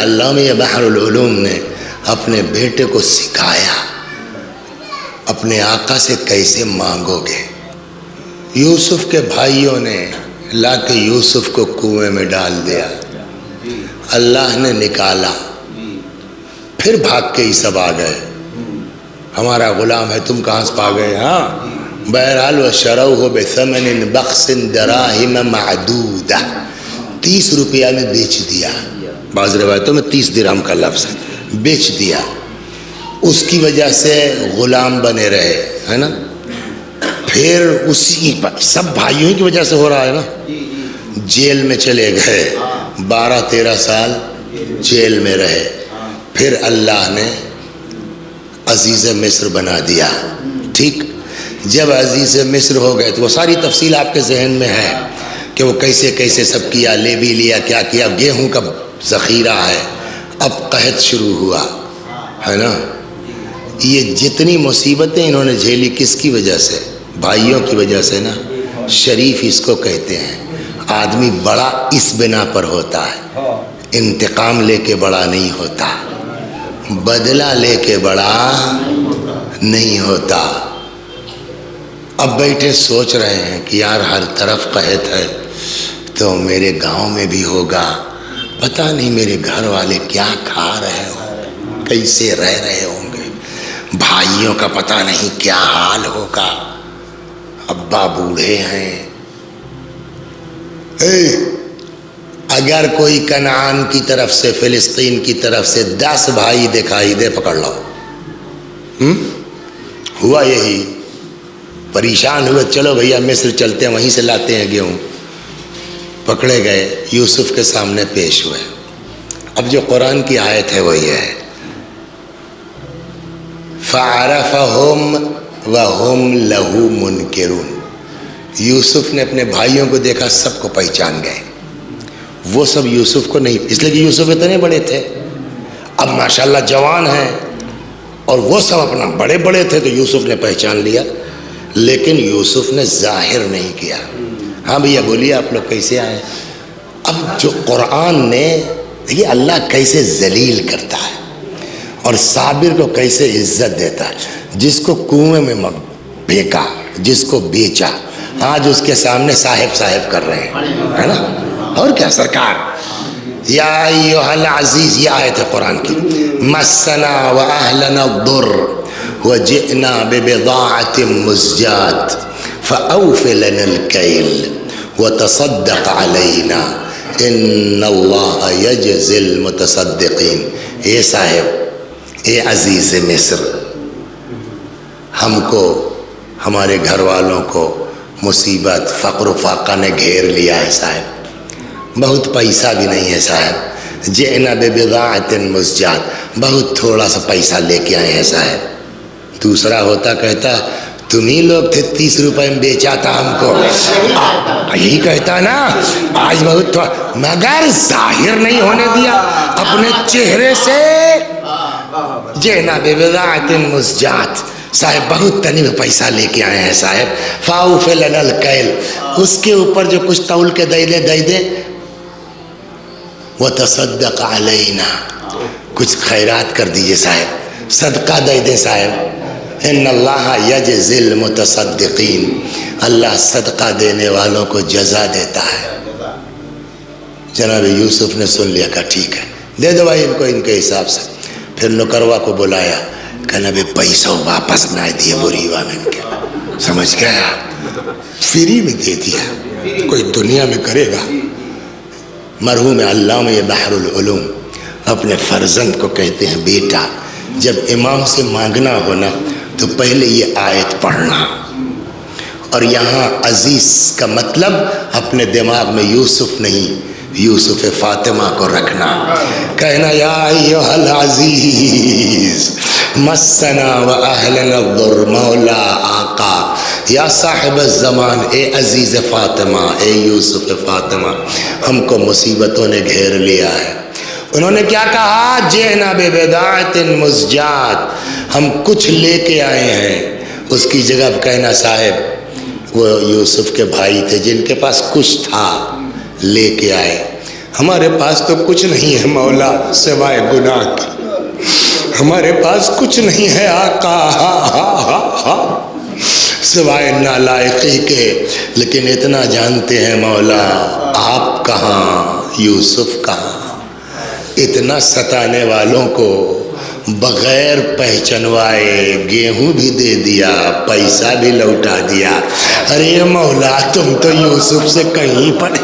علامہ بحر العلوم نے اپنے بیٹے کو سکھایا اپنے آقا سے کیسے مانگو گے۔ یوسف کے بھائیوں نے لا کے یوسف کو کنویں میں ڈال دیا، اللہ نے نکالا، پھر بھاگ کے ہی سب آ گئے، ہمارا غلام ہے تم کہاں سے پا گئے؟ ہاں بہرحال وَشَرَوْهُ بِثَمَنٍ بَخْسٍ دَرَاهِمَ مَعْدُودَةٍ، 30 روپیہ میں بیچ دیا، بعض روایتوں میں 30 درہم کا لفظ ہے، بیچ دیا۔ اس کی وجہ سے غلام بنے رہے، ہے نا؟ پھر اسی سب بھائیوں کی وجہ سے ہو رہا ہے نا، جیل میں چلے گئے، 12-13 سال جیل میں رہے، پھر اللہ نے عزیز مصر بنا دیا۔ ٹھیک، جب عزیز مصر ہو گئے تو وہ ساری تفصیل آپ کے ذہن میں ہے کہ وہ کیسے کیسے سب کیا، لے بھی لیا، کیا کیا، گیہوں کا ذخیرہ ہے، اب قحط شروع ہوا ہے نا۔ یہ جتنی مصیبتیں انہوں نے جھیلی کس کی وجہ سے؟ بھائیوں کی وجہ سے نا۔ شریف اس کو کہتے ہیں، آدمی بڑا اس بنا پر ہوتا ہے، انتقام لے کے بڑا نہیں ہوتا، بدلہ لے کے بڑا نہیں ہوتا۔ اب بیٹھے سوچ رہے ہیں کہ یار ہر طرف قحط ہے تو میرے گاؤں میں بھی ہوگا، پتہ نہیں میرے گھر والے کیا کھا رہے ہوں، کیسے رہ رہے ہوں گے، بھائیوں کا پتہ نہیں کیا حال ہوگا، ابا بوڑھے ہیں۔ اگر کوئی کنعان کی طرف سے، فلسطین کی طرف سے 10 بھائی دکھائی دے، پکڑ لو۔ ہوا یہی، پریشان ہوئے، چلو بھیا مصر چلتے ہیں، وہیں سے لاتے ہیں گیہوں۔ پکڑے گئے، یوسف کے سامنے پیش ہوئے۔ اب جو قرآن کی آیت ہے وہ یہ ہے، فَعَرَفَهُمْ وَهُمْ لَهُ مُنْكِرُونَ، یوسف نے اپنے بھائیوں کو دیکھا، سب کو پہچان گئے۔ وہ سب یوسف کو نہیں، اس لیے کہ یوسف اتنے بڑے تھے، اب ماشاءاللہ جوان ہیں، اور وہ سب اپنا بڑے بڑے تھے تو یوسف نے پہچان لیا، لیکن یوسف نے ظاہر نہیں کیا۔ ہاں بھیا بولیے آپ لوگ کیسے آئے؟ اب جو قرآن نے، دیکھیے اللہ کیسے ذلیل کرتا ہے اور صابر کو کیسے عزت دیتا ہے۔ جس کو کنویں میں پھینکا، جس کو بیچا، آج اس کے سامنے صاحب صاحب کر رہے ہیں، ہے نا؟ اور کیا سرکار، یا ایھا العزیز، یہ آیت ہے قرآن کی، مسنا واہلنا الضر وجئنا ببضاعة مزجاة فأوف لنا الكيل وتصدق علينا ان اللہ یجزی المتصدقین۔ اے صاحب، اے عزیز مصر، ہم کو، ہمارے گھر والوں کو مصیبت، فقر و فاقہ نے گھیر لیا ہے صاحب، بہت پیسہ بھی نہیں ہے صاحب، جئنا ببضاعة مزجاة، بہت تھوڑا سا پیسہ لے کے آئے ہیں صاحب۔ دوسرا ہوتا کہتا تم ہی لوگ تھے 30 روپے میں بیچا تھا ہم کو، یہی کہتا نا آج بہت تھوڑا، مگر ظاہر نہیں ہونے دیا اپنے چہرے سے، جئنا ببضاعة مزجاة، صاحب بہت تنی میں پیسہ لے کے آئے ہیں صاحب، فاوف لنا الکیل، اس کے اوپر جو کچھ تول کے دے دے، وتصدق علینا، کچھ خیرات کر دیجئے صاحب، صدقہ دے دیں صاحب، ان اللہ یجزی المتصدقین، اللہ صدقہ دینے والوں کو جزا دیتا ہے۔ جناب یوسف نے سن لیا، کہا ٹھیک ہے دے دو بھائی ان کو ان کے حساب سے۔ پھر نکروا کو بلایا، کہنا بھائی پیسہ واپس نہ دیے بریوا میں ان کے، سمجھ گیا، فری میں دے دیا، کوئی دنیا میں کرے گا۔ مرحوم علامہ بحر العلوم اپنے فرزند کو کہتے ہیں، بیٹا جب امام سے مانگنا ہونا تو پہلے یہ آیت پڑھنا، اور یہاں عزیز کا مطلب اپنے دماغ میں یوسف نہیں، یوسف فاطمہ کو رکھنا، کہنا یا ایھا العزیز مسنا واہلنا الضر، مولا آقا یا صاحب الزمان، اے عزیز فاطمہ، اے یوسف فاطمہ، ہم کو مصیبتوں نے گھیر لیا ہے۔ انہوں نے کیا کہا؟ جئنا ببضاعة مزجاة، ہم کچھ لے کے آئے ہیں۔ اس کی جگہ کہنا صاحب وہ یوسف کے بھائی تھے جن کے پاس کچھ تھا، لے کے آئے۔ ہمارے پاس تو کچھ نہیں ہے مولا سوائے گناہ کے، ہمارے پاس کچھ نہیں ہے آقا سوائے نالائقی کے، لیکن اتنا جانتے ہیں مولا آپ کہاں، یوسف کہاں؟ اتنا ستانے والوں کو بغیر پہچنوائے گیہوں بھی دے دیا، پیسہ بھی لوٹا دیا۔ ارے مولا تم تو یوسف سے کہیں پڑے۔